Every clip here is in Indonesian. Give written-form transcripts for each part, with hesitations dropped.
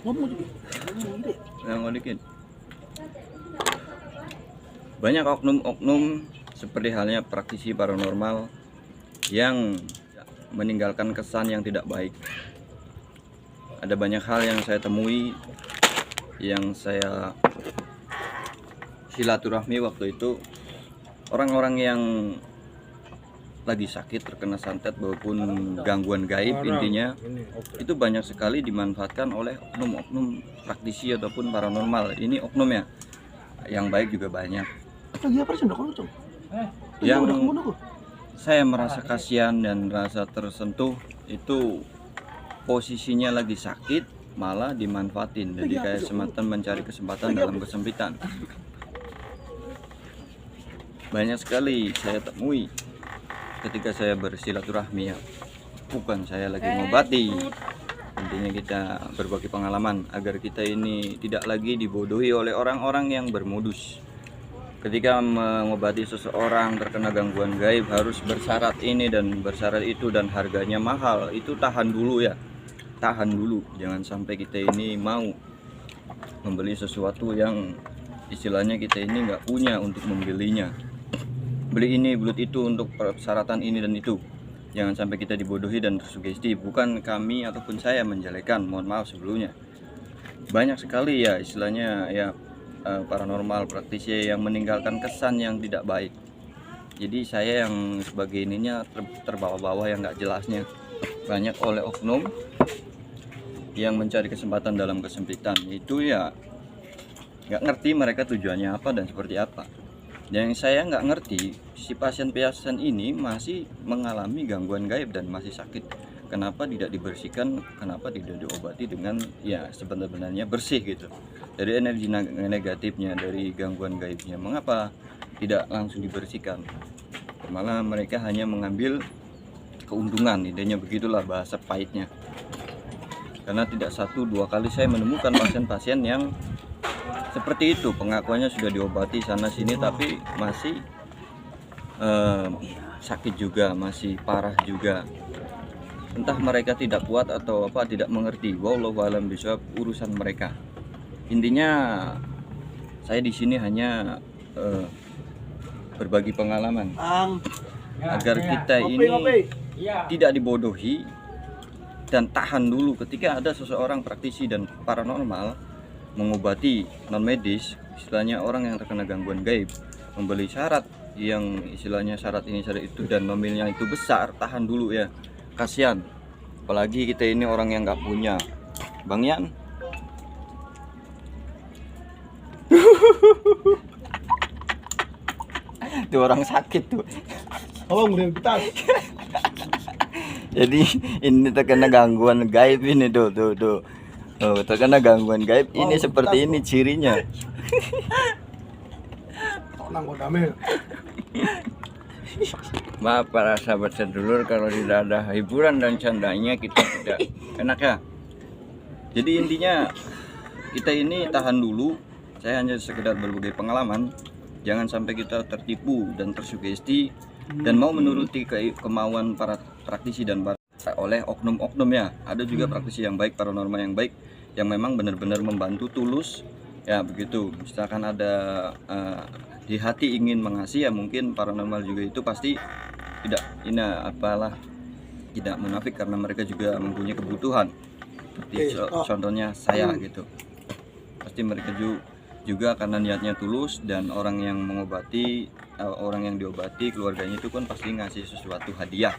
Ngomong dikit. Banyak oknum-oknum seperti halnya praktisi paranormal yang meninggalkan kesan yang tidak baik. Ada banyak hal yang saya temui, yang saya silaturahmi waktu itu, orang-orang yang lagi sakit, terkena santet maupun gangguan gaib, intinya itu banyak sekali dimanfaatkan oleh oknum-oknum praktisi ataupun paranormal. Ini oknum ya, yang baik juga banyak. Yang saya merasa kasihan dan merasa tersentuh itu posisinya lagi sakit malah dimanfaatin, jadi kayak semacam mencari kesempatan dalam kesempitan. Banyak sekali saya temui ketika saya bersilaturahmi, ya bukan saya lagi ngobati, intinya kita berbagi pengalaman agar kita ini tidak lagi dibodohi oleh orang-orang yang bermodus. Ketika mengobati seseorang terkena gangguan gaib harus bersyarat ini dan bersyarat itu dan harganya mahal, itu tahan dulu ya, tahan dulu, jangan sampai kita ini mau membeli sesuatu yang istilahnya kita ini nggak punya untuk membelinya. Beli ini, beli itu untuk persyaratan ini dan itu. Jangan sampai kita dibodohi dan tersugesti. Bukan kami ataupun saya menjelekan, mohon maaf sebelumnya. Banyak sekali ya istilahnya ya paranormal praktisi yang meninggalkan kesan yang tidak baik. Jadi saya yang sebagai ininya terbawa-bawa yang nggak jelasnya. Banyak oleh oknum yang mencari kesempatan dalam kesempitan. Itu ya nggak ngerti mereka tujuannya apa dan seperti apa. Yang saya nggak ngerti, si pasien-pasien ini masih mengalami gangguan gaib dan masih sakit. Kenapa tidak dibersihkan? Kenapa tidak diobati dengan ya sebenarnya bersih gitu? Dari energi negatifnya, dari gangguan gaibnya, mengapa tidak langsung dibersihkan? Malah mereka hanya mengambil keuntungan, intinya begitulah bahasa pahitnya. Karena tidak satu dua kali saya menemukan pasien-pasien yang seperti itu, pengakuannya sudah diobati sana sini tapi masih sakit juga, masih parah juga. Entah mereka tidak kuat atau apa, tidak mengerti. Wallahu a'lam bishawab, urusan mereka. Intinya saya di sini hanya berbagi pengalaman agar kita ini tidak dibodohi dan tahan dulu ketika ada seseorang praktisi dan paranormal mengobati non medis, istilahnya orang yang terkena gangguan gaib, membeli syarat yang istilahnya syarat ini syarat itu dan nominalnya itu besar, tahan dulu ya, kasihan. Apalagi kita ini orang yang nggak punya. Bang Yan, itu orang sakit tuh. Oh, kemudian kita. Jadi ini terkena gangguan gaib ini tuh. Oh, terkena gangguan gaib ini seperti ini cirinya. Maaf para sahabat sedulur kalau tidak ada hiburan dan candanya kita tidak enak ya. Jadi intinya kita ini tahan dulu. Saya hanya sekedar berbagi pengalaman. Jangan sampai kita tertipu dan tersugesti dan mau menuruti kemauan para praktisi dan oleh oknum-oknum ya. Ada juga praktisi yang baik, paranormal yang baik, yang memang benar-benar membantu tulus ya begitu. Misalkan ada di hati ingin mengasihi ya, mungkin paranormal juga itu pasti tidak tidak munafik karena mereka juga mempunyai kebutuhan seperti contohnya saya gitu. Pasti mereka juga karena niatnya tulus dan orang yang mengobati, orang yang diobati keluarganya itu kan pasti ngasih sesuatu hadiah.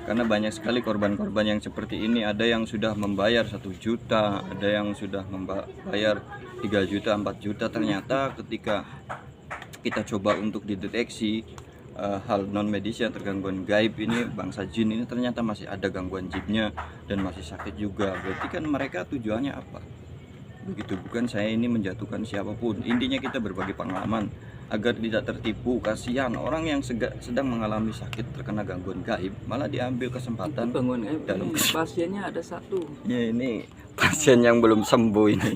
Karena banyak sekali korban-korban yang seperti ini. Ada yang sudah membayar 1 juta, ada yang sudah membayar 3 juta, 4 juta. Ternyata ketika kita coba untuk dideteksi hal non medis yang tergangguan gaib ini, bangsa jin ini, ternyata masih ada gangguan jinnya dan masih sakit juga. Berarti kan mereka tujuannya apa? Begitu. Bukan saya ini menjatuhkan siapapun, intinya kita berbagi pengalaman agar tidak tertipu. Kasihan orang yang sedang mengalami sakit terkena gangguan gaib malah diambil kesempatan. Gangguan gaib dalam pasiennya ada satu ya, ini pasien yang belum sembuh ini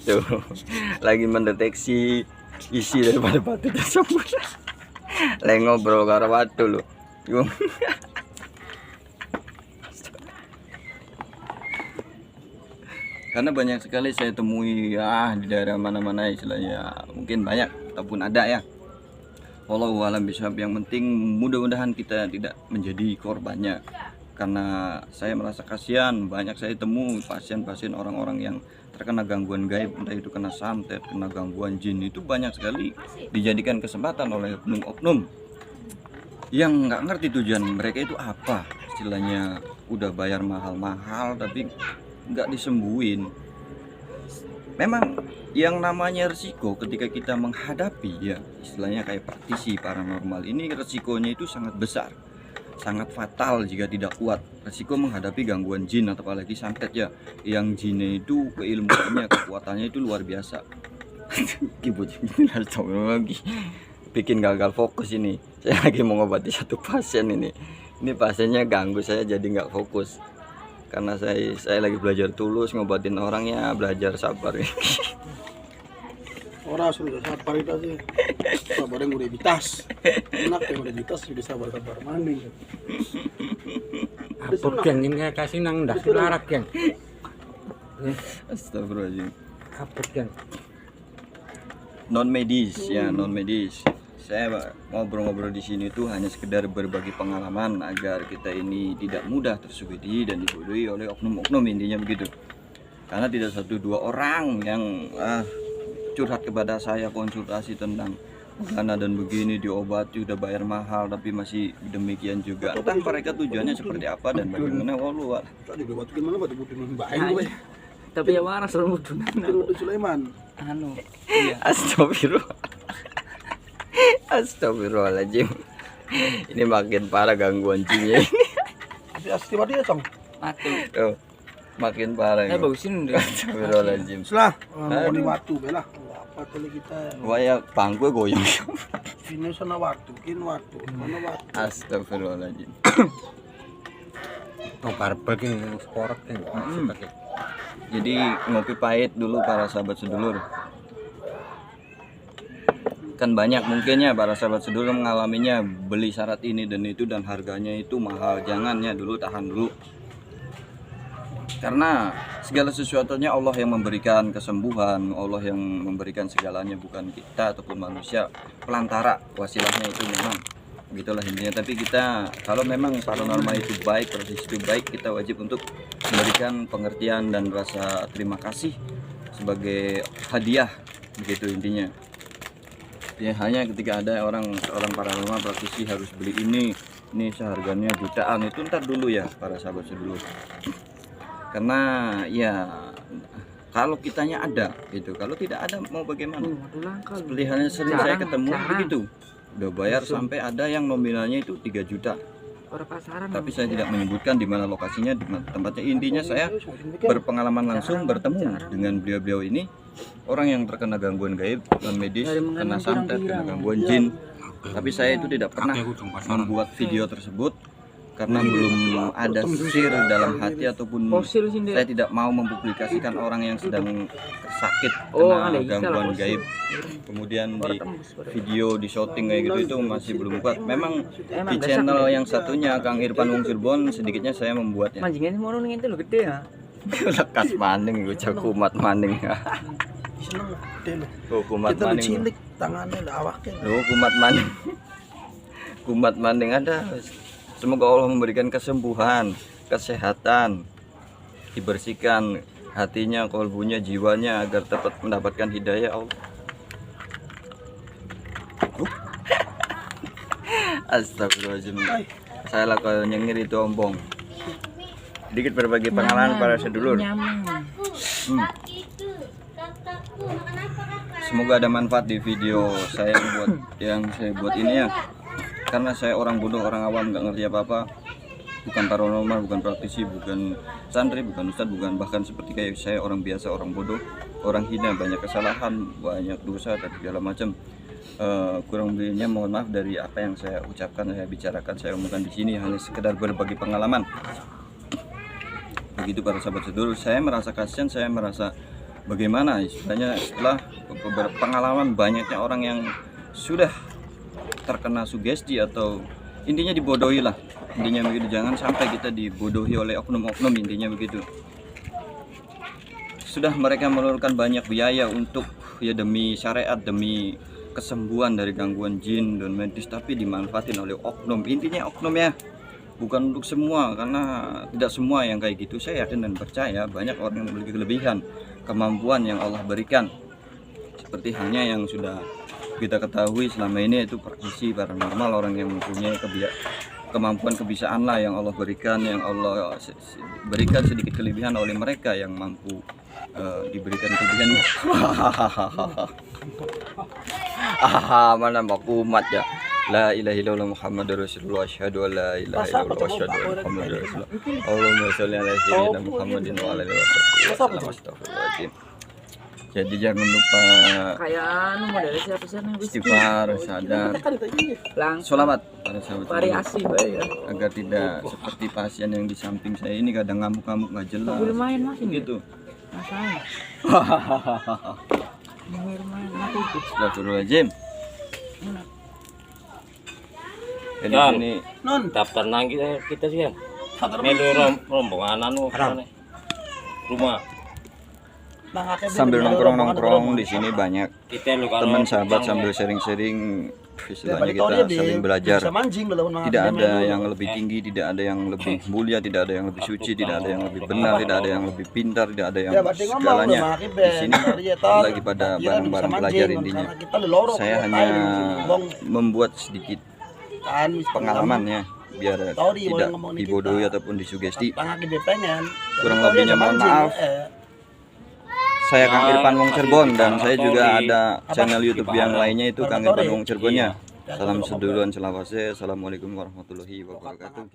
tuh lagi mendeteksi isi daripada batu tersebut. Lagi ngobrol karo watu loh. Yung karena banyak sekali saya temui ya di daerah mana-mana istilahnya, mungkin banyak ataupun ada ya. Wallahu a'lam bishawab. Yang penting mudah-mudahan kita tidak menjadi korbannya, karena saya merasa kasihan. Banyak saya temu pasien-pasien orang-orang yang terkena gangguan gaib, entah itu kena santet, kena gangguan jin, itu banyak sekali dijadikan kesempatan oleh oknum-oknum yang nggak ngerti tujuan mereka itu apa. Istilahnya udah bayar mahal-mahal tapi nggak disembuhin. Memang yang namanya resiko ketika kita menghadapi ya istilahnya kayak praktisi paranormal ini, resikonya itu sangat besar, sangat fatal jika tidak kuat. Resiko menghadapi gangguan jin atau apalagi santet ya, yang jinnya itu keilmuannya, kekuatannya itu luar biasa. Lagi bikin gagal fokus ini. Saya lagi mau ngobati satu pasien ini pasiennya ganggu saya jadi nggak fokus, karena saya lagi belajar tulus ngobatin orangnya, belajar sabar. Orang sudah sabar itu sih. Sabar yang udah ditas. Enak yang udah ditas sudah sabar-sabar mandi. Apur geng ini kasih nang ndak larak geng. Astagfirullahaladzim. Apur geng. Non medis ya, non medis. Saya ngobrol-ngobrol di sini tuh hanya sekedar berbagi pengalaman agar kita ini tidak mudah tersugesti dan dibodohi oleh oknum-oknum, intinya begitu. Karena tidak satu dua orang yang curhat kepada saya konsultasi tentang karena dan begini diobati udah bayar mahal tapi masih demikian juga. Entah mereka tujuannya seperti apa dan bagaimana. Wallahu a'lam. Tadi gue batu gimana batu butuhin baik gue. Tapi ya waras orang budunan. Itu Sulaiman. Anu. Iya. Astagfirullah. Astagfirullahaladzim. Ini makin parah gangguan jinnya ini. Tapi asli dia cong. Mati. Tuh, makin parah. Saya bagusin deh. Astagfirullahaladzim. Selah, mau di waktu belah. Apa kali kita? Wah ya pangku goyang. Sini sana waktu, kin waktu, mana waktu. Astagfirullahaladzim. Oh barbel geng sporot geng. Jadi ngopi pahit dulu para sahabat sedulur. Kan banyak mungkinnya para sahabat sedulur mengalaminya, beli syarat ini dan itu dan harganya itu mahal. Jangan ya, dulu tahan dulu. Karena segala sesuatunya Allah yang memberikan kesembuhan, Allah yang memberikan segalanya, bukan kita ataupun manusia. Pelantara, wasilahnya itu memang begitulah intinya. Tapi kita kalau memang paranormal itu baik, proses itu baik, kita wajib untuk memberikan pengertian dan rasa terima kasih sebagai hadiah, begitu intinya. Ya hanya ketika ada orang paranormal praktisi harus beli ini seharganya jutaan, itu ntar dulu ya para sahabat sedulur. Karena ya kalau kitanya ada gitu, kalau tidak ada mau bagaimana? Seperti halnya sering saya ketemu begitu, udah bayar sampai ada yang nominalnya itu 3 juta. Tapi saya tidak menyebutkan di mana lokasinya, di mana tempatnya. Intinya saya berpengalaman langsung bertemu dengan beliau-beliau ini, orang yang terkena gangguan gaib, non medis, kena santet, kena gangguan jin. Tapi saya itu tidak pernah membuat video tersebut karena belum ada sir dalam hati ataupun saya tidak mau mempublikasikan orang yang sedang sakit kena gangguan gaib. Kemudian di video, di shooting kayak gitu itu masih belum kuat. Memang di channel yang satunya Kang Irfan Wong Cirebon sedikitnya saya membuatnya. Manjingnya mau nungguin itu lo gede ya. Lekas maning gue cak kumat maning. Seneng gede loh. Oh, kumat Kita maning. cilik tangannya lah awaknya. Loh, kumat maning. Kumat maning ada. Semoga Allah memberikan kesembuhan, kesehatan, dibersihkan hatinya, kolbunya, jiwanya agar dapat mendapatkan hidayah Allah. Astagfirullahaladzim. Saya lah kalau nyengir itu ompong. Sedikit berbagi pengalaman para sedulur. Semoga ada manfaat di video saya yang saya buat ini ya. Karena saya orang bodoh, orang awam, nggak ngerti apa-apa, bukan paranormal, bukan praktisi, bukan santri, bukan ustadz, bukan bahkan seperti kayak saya orang biasa, orang bodoh, orang hina, banyak kesalahan, banyak dosa dan segala macam. Kurang lebihnya mohon maaf dari apa yang saya ucapkan, saya bicarakan, saya omongkan di sini hanya sekedar berbagi pengalaman. Begitu para sahabat sedulur, saya merasa kasihan, saya merasa bagaimana istilahnya setelah beberapa pengalaman banyaknya orang yang sudah terkena sugesti atau intinya dibodohi lah, intinya begitu. Jangan sampai kita dibodohi oleh oknum-oknum, intinya begitu. Sudah mereka mengeluarkan banyak biaya untuk ya demi syariat, demi kesembuhan dari gangguan jin dan medis, tapi dimanfaatin oleh oknum. Intinya oknum ya, bukan untuk semua, karena tidak semua yang kayak gitu. Saya yakin dan percaya banyak orang yang memiliki kelebihan, kemampuan yang Allah berikan, seperti halnya yang sudah kita ketahui selama ini, itu praktisi paranormal, orang yang mempunyai kemampuan kebisaan lah yang Allah berikan, yang Allah berikan sedikit kelebihan oleh mereka yang mampu diberikan kelebihan. Mana baku umat ya. La ilaha illallah Muhammadur Rasulullah, asyhadu an la ilaha illallah wa asyhadu anna Muhammadar Rasulullah. Allahumma sholli ala sayyidina Muhammadin wa ala alihi wasallam. Astagfirullahaladzim. Jadi jangan lupa Kayak anu model siapa sih yang bisa istighfar, sadar, langsung sholawat para sahabat variasi baik ya. agar tidak seperti pasien yang di samping saya ini kadang ngamuk-ngamuk nggak jelas Boleh main mas ini. gitu. Masalah. Boleh main aku ikut. Astagfirullahaladzim. Jadi Yan. ini Non, daftar nang kita sih ya. Melu rombongan anu Haram. rumah. sambil nongkrong-nongkrong di sini banyak Kita lu kan teman sahabat sambil sharing-sharing, istilahnya kita saling belajar. Bisa mancing dalam Tidak ada yang lebih tinggi, tidak ada yang lebih mulia, tidak ada yang lebih suci, tidak ada yang lebih benar, tidak ada yang lebih pintar, tidak ada yang segalanya. Di sini lagi pada bareng-bareng belajar intinya. Saya hanya membuat sedikit pengalaman ya, biar tidak dibodohi ataupun disugesti. Kurang lebihnya mohon maaf. Saya Kang Irfan Wong Cirebon, dan saya juga ada channel YouTube yang lainnya, itu Kang Irfan Wong Cirebonnya. Salam seduluan selawase. Assalamualaikum warahmatullahi wabarakatuh.